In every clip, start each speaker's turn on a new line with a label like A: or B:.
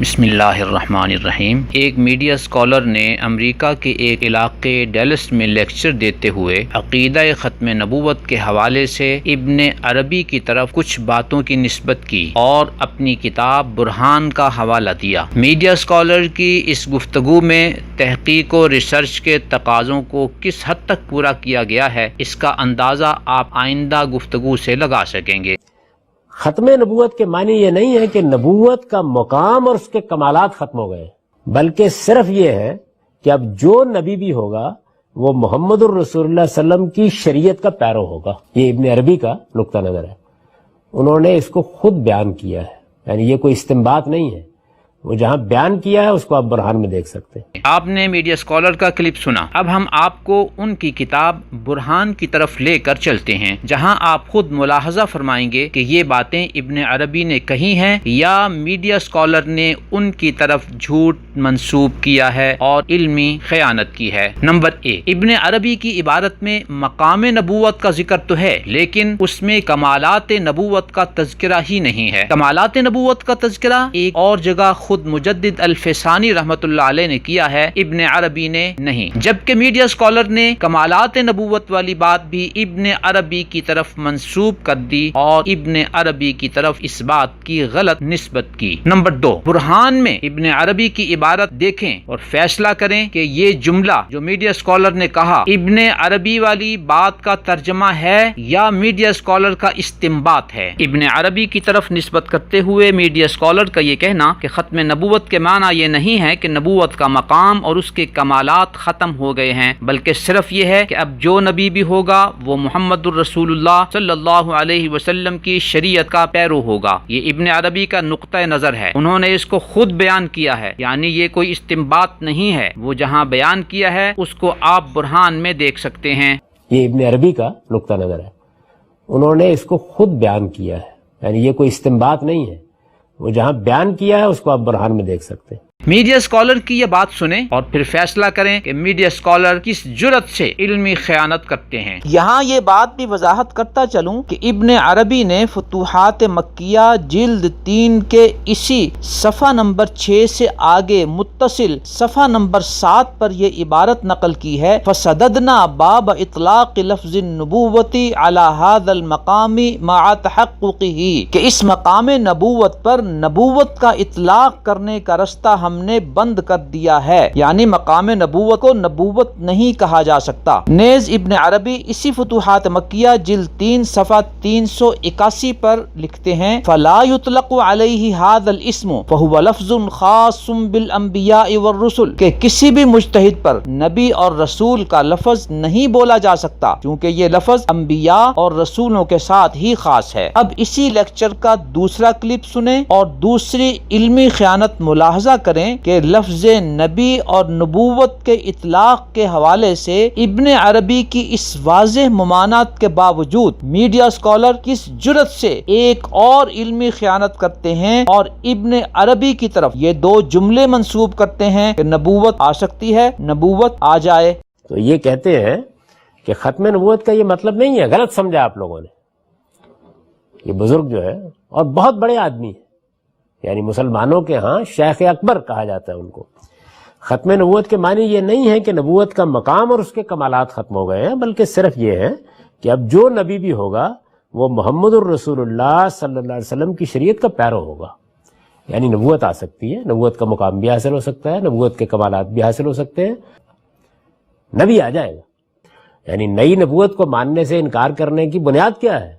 A: بسم اللہ الرحمن الرحیم۔ ایک میڈیا اسکالر نے امریکہ کے ایک علاقے ڈیلس میں لیکچر دیتے ہوئے عقیدہ ختم نبوت کے حوالے سے ابن عربی کی طرف کچھ باتوں کی نسبت کی اور اپنی کتاب برہان کا حوالہ دیا۔ میڈیا اسکالر کی اس گفتگو میں تحقیق و ریسرچ کے تقاضوں کو کس حد تک پورا کیا گیا ہے، اس کا اندازہ آپ آئندہ گفتگو سے لگا سکیں گے۔
B: ختم نبوت کے معنی یہ نہیں ہے کہ نبوت کا مقام اور اس کے کمالات ختم ہو گئے، بلکہ صرف یہ ہے کہ اب جو نبی بھی ہوگا وہ محمد الرسول اللہ صلی اللہ علیہ وسلم کی شریعت کا پیرو ہوگا۔ یہ ابن عربی کا نقطہ نظر ہے، انہوں نے اس کو خود بیان کیا ہے، یعنی یہ کوئی استنباط نہیں ہے، وہ جہاں بیان کیا ہے اس کو آپ برہان میں دیکھ سکتے ہیں۔
A: آپ نے میڈیا اسکالر کا کلپ سنا، اب ہم آپ کو ان کی کتاب برہان کی طرف لے کر چلتے ہیں، جہاں آپ خود ملاحظہ فرمائیں گے کہ یہ باتیں ابن عربی نے کہی ہیں یا میڈیا اسکالر نے ان کی طرف جھوٹ منسوب کیا ہے اور علمی خیانت کی ہے۔ نمبر ایک، ابن عربی کی عبارت میں مقام نبوت کا ذکر تو ہے، لیکن اس میں کمالات نبوت کا تذکرہ ہی نہیں ہے۔ کمالات نبوت کا تذکرہ ایک اور جگہ خود مجدد الفسانی رحمت اللہ علیہ نے کیا ہے، ابن عربی نے نہیں، جبکہ میڈیا اسکالر نے کمالات نبوت والی بات بھی ابن عربی کی طرف منسوب کر دی اور ابن عربی کی طرف اس بات کی غلط نسبت کی۔ نمبر دو، برہان میں ابن عربی کی عبارت دیکھیں اور فیصلہ کریں کہ یہ جملہ جو میڈیا اسکالر نے کہا ابن عربی والی بات کا ترجمہ ہے یا میڈیا اسکالر کا استنباط ہے۔ ابن عربی کی طرف نسبت کرتے ہوئے میڈیا اسکالر کا یہ کہنا کہ ختم نبوت کے معنی یہ نہیں ہے کہ نبوت کا مقام اور اس کے کمالات ختم ہو گئے ہیں، بلکہ صرف یہ ہے کہ اب جو نبی بھی ہوگا وہ محمد الرسول اللہ صلی اللہ علیہ وسلم کی شریعت کا پیرو ہوگا۔ یہ ابن عربی کا نقطہ نظر ہے، انہوں نے اس کو خود بیان کیا ہے، یعنی یہ کوئی استنباط نہیں ہے، وہ جہاں بیان کیا ہے اس کو آپ برہان میں دیکھ سکتے ہیں۔
B: یہ ابن عربی کا نقطہ نظر ہے، انہوں نے اس کو خود بیان کیا ہے، یعنی یہ کوئی استنباط نہیں ہے، وہ جہاں بیان کیا ہے اس کو آپ برہان میں دیکھ سکتے ہیں۔
A: میڈیا اسکالر کی یہ بات سنیں اور پھر فیصلہ کریں کہ میڈیا اسکالر کس جرت سے علمی خیانت کرتے ہیں۔
C: یہاں یہ بات بھی وضاحت کرتا چلوں کہ ابن عربی نے فتوحات مکیہ جلد 3 کے اسی صفحہ نمبر 6 سے آگے متصل صفحہ نمبر 7 پر یہ عبارت نقل کی ہے، فَسَدَدْنَا بَابَ إِطْلَاقِ لَفْظِ النُّبُوَّةِ عَلَى هَذَا الْمَقَامِ مَعَ تَحَقُّقِهِ کہ اس مقام نبوت پر نبوت کا اطلاق کرنے کا رستہ ہم نے بند کر دیا ہے، یعنی مقام نبوت کو نبوت نہیں کہا جا سکتا۔ نیز ابن عربی اسی فتوحات مکیہ جلد 3 صفحہ 381 پر لکھتے ہیں، فَلَا يُطْلَقُ عَلَيْهِ هَذَا الْإِسْمُ فَهُوَ لَفْظٌ خَاصٌ بِالْأَنْبِيَاءِ وَالرُّسُلِ کہ کسی بھی مجتہد پر نبی اور رسول کا لفظ نہیں بولا جا سکتا، کیونکہ یہ لفظ انبیاء اور رسولوں کے ساتھ ہی خاص ہے۔ اب اسی لیکچر کا دوسرا کلپ سنیں اور دوسری علمی خیانت ملاحظہ کریں کہ لفظ نبی اور نبوت کے اطلاق کے حوالے سے ابن عربی کی اس واضح ممانعت کے باوجود میڈیا اسکالر کس جرت سے ایک اور علمی خیانت کرتے ہیں اور ابن عربی کی طرف یہ 2 جملے منسوب کرتے ہیں کہ نبوت آ سکتی ہے، نبوت آ جائے۔
B: تو یہ کہتے ہیں کہ ختم نبوت کا یہ مطلب نہیں ہے، غلط سمجھا آپ لوگوں نے۔ یہ بزرگ جو ہے اور بہت بڑے آدمی ہیں، یعنی مسلمانوں کے ہاں شیخ اکبر کہا جاتا ہے ان کو۔ ختم نبوت کے معنی یہ نہیں ہے کہ نبوت کا مقام اور اس کے کمالات ختم ہو گئے ہیں، بلکہ صرف یہ ہے کہ اب جو نبی بھی ہوگا وہ محمد الرسول اللہ صلی اللہ علیہ وسلم کی شریعت کا پیرو ہوگا، یعنی نبوت آ سکتی ہے، نبوت کا مقام بھی حاصل ہو سکتا ہے، نبوت کے کمالات بھی حاصل ہو سکتے ہیں، نبی آ جائے گا۔ یعنی نئی نبوت کو ماننے سے انکار کرنے کی بنیاد کیا ہے؟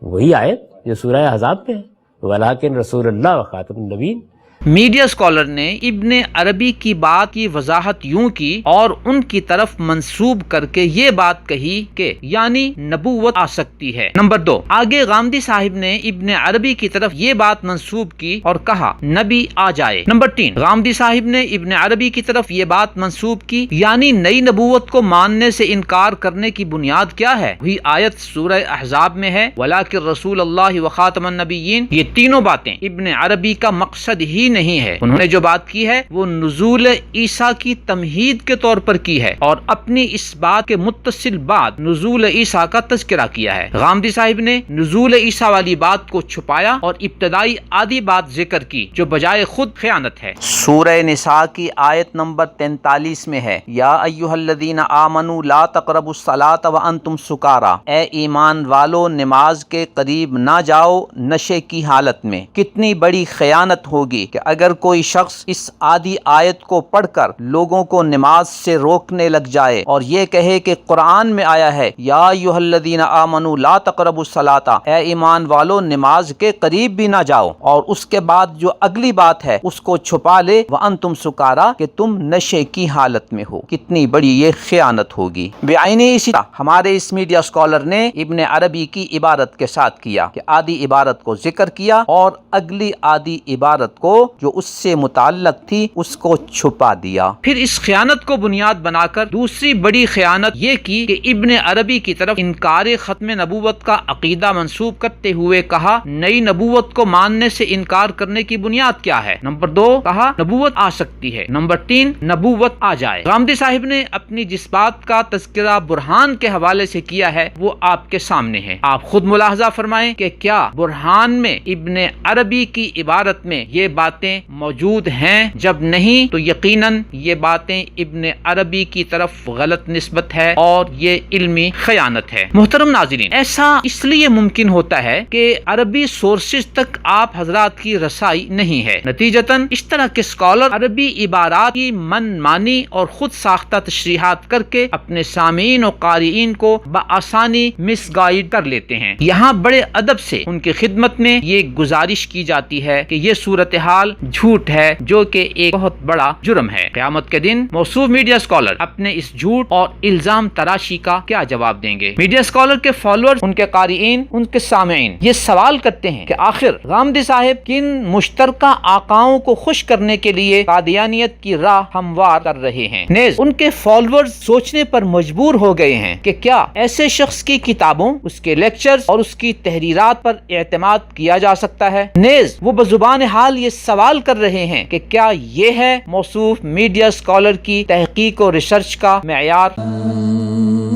B: وہی آیت جو سورہ احزاب میں ہے، وَلَٰكِن رسول اللہ وخاتم النبیین۔
A: میڈیا اسکالر نے ابن عربی کی بات کی وضاحت یوں کی اور ان کی طرف منسوب کر کے یہ بات کہی کہ یعنی نبوت آ سکتی ہے۔ نمبر 2، آگے غامدی صاحب نے ابن عربی کی طرف یہ بات منسوب کی اور کہا نبی آ جائے۔ نمبر 3، غامدی صاحب نے ابن عربی کی طرف یہ بات منسوب کی یعنی نئی نبوت کو ماننے سے انکار کرنے کی بنیاد کیا ہے؟ وہی آیت سورہ احزاب میں ہے، وَلَٰكِن رسول اللہ وخاتم النبیین۔ یہ تینوں باتیں ابن عربی کا مقصد ہی نہیں ہے. انہوں نے جو بات کی ہے وہ نزول عیسیٰ کی تمہید کے طور پر کی ہے اور اپنی اس بات کے متصل بعد نزول عیسیٰ کا تذکرہ کیا ہے. غامدی صاحب نے نزول عیسیٰ والی بات کو چھپایا اور ابتدائی آدھی بات ذکر کی جو بجائے خود خیانت ہے.
C: سورہ نساء کی آیت نمبر 43 میں ہے، یا ایھا الذین آمنوا لا تقربوا الصلاۃ وانتم سکارا، اے ایمان والو نماز کے قریب نہ جاؤ نشے کی حالت میں. کتنی بڑی خیانت ہوگی کہ اگر کوئی شخص اس آدھی آیت کو پڑھ کر لوگوں کو نماز سے روکنے لگ جائے اور یہ کہے کہ قرآن میں آیا ہے یا ایھا الذین آمنوا لا تقربوا الصلاۃ، اے ایمان والو نماز کے قریب بھی نہ جاؤ، اور اس کے بعد جو اگلی بات ہے اس کو چھپا لے وانتم سکارا کہ تم نشے کی حالت میں ہو. کتنی بڑی یہ خیانت ہوگی. بعینی اسی طرح ہمارے اس میڈیا اسکالر نے ابن عربی کی عبارت کے ساتھ کیا کہ آدھی عبارت کو ذکر کیا اور اگلی آدھی عبارت کو جو اس سے متعلق تھی اس کو چھپا دیا.
A: پھر اس خیانت کو بنیاد بنا کر دوسری بڑی خیانت یہ کی کہ ابن عربی کی طرف انکار ختم نبوت کا عقیدہ منسوب کرتے ہوئے کہا نئی نبوت کو ماننے سے انکار کرنے کی بنیاد کیا ہے. نمبر 2 کہا نبوت آ سکتی ہے. نمبر 3 نبوت آ جائے. غامدی صاحب نے اپنی جس بات کا تذکرہ برہان کے حوالے سے کیا ہے وہ آپ کے سامنے ہے. آپ خود ملاحظہ فرمائیں کہ کیا برہان میں ابن عربی کی عبارت میں یہ باتیں موجود ہیں؟ جب نہیں تو یقیناً یہ باتیں ابن عربی کی طرف غلط نسبت ہے اور یہ علمی خیانت ہے. محترم ناظرین، ایسا اس لیے ممکن ہوتا ہے کہ عربی سورسز تک آپ حضرات کی رسائی نہیں ہے. نتیجتاً اس طرح کے اسکالر عربی عبارات کی من مانی اور خود ساختہ تشریحات کر کے اپنے سامعین و قارئین کو بآسانی مس گائیڈ کر لیتے ہیں. یہاں بڑے ادب سے ان کی خدمت میں یہ گزارش کی جاتی ہے کہ یہ صورتحال جھوٹ ہے جو کہ ایک بہت بڑا جرم ہے. قیامت کے دن موصوف میڈیا اسکالر اپنے اس جھوٹ اور الزام تراشی کا کیا جواب دیں گے؟ میڈیا اسکالر کے فالوور، ان کے قارئین، ان کے سامعین یہ سوال کرتے ہیں کہ آخر غامدی صاحب کن مشترکہ آقاؤں کو خوش کرنے کے لیے قادیانیت کی راہ ہموار کر رہے ہیں. نیز ان کے فالوورز سوچنے پر مجبور ہو گئے ہیں کہ کیا ایسے شخص کی کتابوں، اس کے لیکچرز اور اس کی تحریرات پر اعتماد کیا جا سکتا ہے؟ نیز وہ بزبان حال یہ سوال کر رہے ہیں کہ کیا یہ ہے موصوف میڈیا اسکالر کی تحقیق و ریسرچ کا معیار؟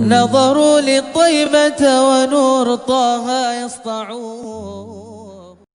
D: نظروا للطيبة ونور طه يسطعون